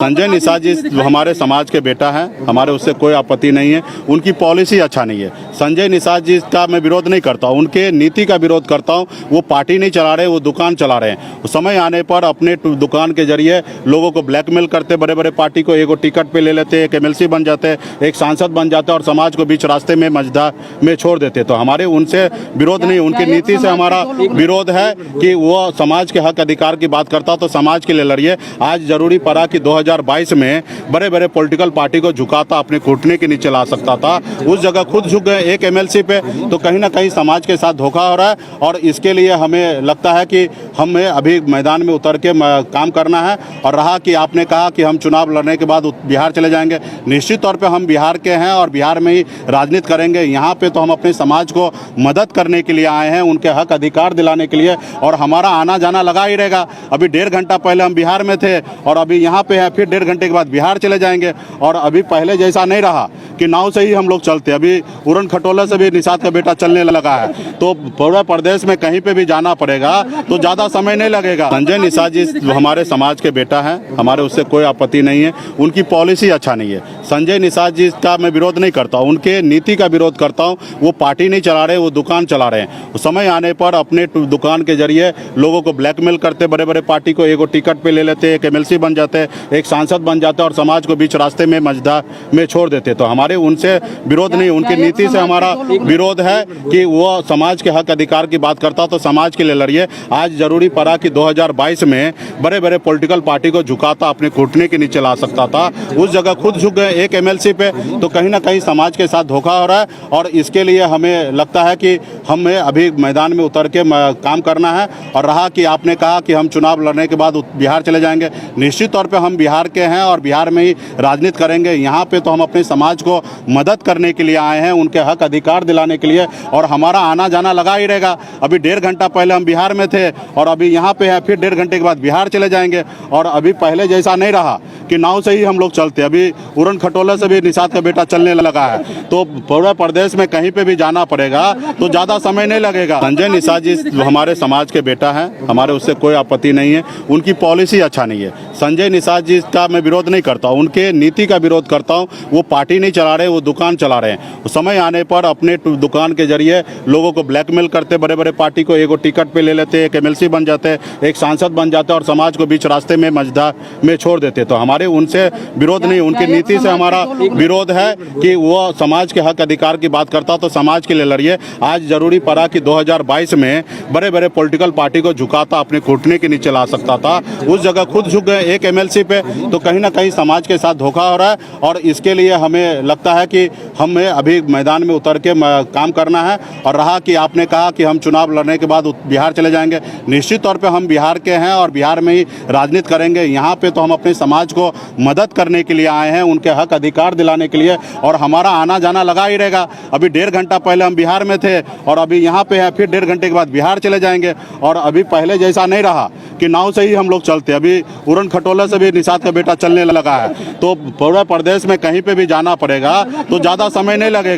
संजय निषाद जी हमारे समाज के बेटा हैं, हमारे उससे कोई आपत्ति नहीं है। उनकी पॉलिसी अच्छा नहीं है। संजय निषाद जी का मैं विरोध नहीं करता हूँ, उनके नीति का विरोध करता हूँ। वो पार्टी नहीं चला रहे, वो दुकान चला रहे हैं। समय आने पर अपने दुकान के जरिए लोगों को ब्लैकमेल करते, बड़े बड़े पार्टी को एक टिकट पे ले लेते, एक एमएलसी बन जाते, एक सांसद बन जाते और समाज को बीच रास्ते में मझधार में छोड़ देते। तो हमारे उनसे विरोध नहीं, उनकी नीति से हमारा विरोध है कि वो समाज के हक अधिकार की बात करता तो समाज के लिए लड़िए। आज जरूरी पड़ा कि 2022 में बड़े बड़े पॉलिटिकल पार्टी को झुकाता, अपने घुटने के नीचे ला सकता था। उस जगह खुद झुक गए एक एमएलसी पे, तो कहीं ना कहीं समाज के साथ धोखा हो रहा है। और इसके लिए हमें लगता है कि हमें अभी मैदान में उतर के काम करना है। और रहा कि आपने कहा कि हम चुनाव लड़ने के बाद बिहार चले जाएंगे, निश्चित तौर पे हम बिहार के हैं और बिहार में ही राजनीति करेंगे। यहाँ पे तो हम अपने समाज को मदद करने के लिए आए हैं, उनके हक अधिकार दिलाने के लिए, और हमारा आना जाना लगा ही रहेगा। अभी 1.5 घंटा पहले हम बिहार में थे और अभी यहाँ पे हैं, फिर 1.5 घंटे के बाद बिहार चले जाएंगे। और अभी पहले जैसा नहीं रहा कि नाव से ही हम लोग चलते, अभी उड़न खटोला से भी निषाद का बेटा चलने लगा है। तो पूरे प्रदेश में कहीं पे भी जाना पड़ेगा तो ज़्यादा समय नहीं लगेगा। संजय निषाद जी हमारे समाज के बेटा हैं, हमारे उससे कोई आपत्ति नहीं है। उनकी पॉलिसी अच्छा नहीं है। संजय निषाद जी का मैं विरोध नहीं करता हूँ, उनके नीति का विरोध करता हूँ। वो पार्टी नहीं चला रहे, वो दुकान चला रहे हैं। समय आने पर अपने दुकान के जरिए लोगों को ब्लैकमेल करते, बड़े बड़े पार्टी को एक टिकट पे ले लेते, एक एमएलसी बन जाते, एक सांसद बन जाते और समाज को बीच रास्ते में मझधार में छोड़ देते। तो हमारे उनसे विरोध नहीं, उनकी नीति से हमारा विरोध है कि वो समाज के हक अधिकार की बात करता तो समाज के लिए लड़िए। आज जरूरी पड़ा कि 2022 में बड़े बड़े पॉलिटिकल पार्टी को झुकाता, अपने घुटने के नीचे ला सकता था। उस जगह खुद झुक गए एक एमएलसी पे, तो कहीं ना कहीं समाज के साथ धोखा हो रहा है। और इसके लिए हमें लगता है कि हमें अभी मैदान में उतर के काम करना है। और रहा कि आपने कहा कि हम चुनाव लड़ने के बाद बिहार चले जाएंगे, निश्चित तौर पे हम बिहार के हैं और बिहार में ही राजनीति करेंगे। यहाँ पे तो हम अपने समाज को मदद करने के लिए आए हैं, उनके हक अधिकार दिलाने के लिए, और हमारा आना जाना लगा ही रहेगा। अभी 1.5 घंटा पहले हम बिहार में थे और अभी यहाँ पे हैं, फिर 1.5 घंटे के बाद बिहार चले जाएंगे। और अभी पहले जैसा नहीं रहा कि नाव से ही हम लोग चलते, अभी उड़न खटोला से भी निषाद का बेटा चलने लगा है। तो पूरे प्रदेश में कहीं पे भी जाना पड़ेगा तो ज़्यादा समय नहीं लगेगा। संजय निषाद जी हमारे समाज के बेटा हैं, हमारे उससे कोई आपत्ति नहीं है। उनकी पॉलिसी अच्छा नहीं है। संजय निषाद जी का मैं विरोध नहीं करता हूँ, उनके नीति का विरोध करता हूँ। वो पार्टी नहीं चला रहे, वो दुकान चला रहे हैं। समय आने पर अपने दुकान के जरिए लोगों को ब्लैकमेल करते, बड़े बड़े पार्टी को एक टिकट पे ले लेते, एक एमएलसी बन जाते, एक सांसद बन जाते और समाज को बीच रास्ते में मझधार में छोड़ देते। तो हमारे उनसे विरोध नहीं, उनकी नीति से हमारा विरोध है कि वो समाज के हक अधिकार की बात करता तो समाज के लिए लड़िए। आज जरूरी पड़ा कि 2022 में बड़े बड़े पॉलिटिकल पार्टी को झुकाता, अपने घुटने के नीचे ला सकता था। उस जगह खुद झुक गए एक एमएलसी पे, तो कहीं ना कहीं समाज के साथ धोखा हो रहा है। और इसके लिए हमें लगता है कि हमें अभी मैदान में उतर के काम करना है। और रहा कि आपने कहा कि हम चुनाव लड़ने के बाद बिहार चले जाएंगे, निश्चित तौर पे हम बिहार के हैं और बिहार में ही राजनीति करेंगे। यहाँ पे तो हम अपने समाज को मदद करने के लिए आए हैं, उनके हक अधिकार दिलाने के लिए, और हमारा आना जाना लगा ही रहेगा। अभी 1.5 घंटा पहले हम बिहार में थे और अभी यहाँ पे हैं, फिर 1.5 घंटे के बाद बिहार चले जाएंगे। और अभी पहले जैसा नहीं रहा कि नाव से ही हम लोग चलते, अभी उड़न खटोला से भी निषाद का बेटा चलने लगा है। तो पूरे प्रदेश में कहीं पे भी जाना पड़ेगा तो ज़्यादा समय नहीं लगेगा।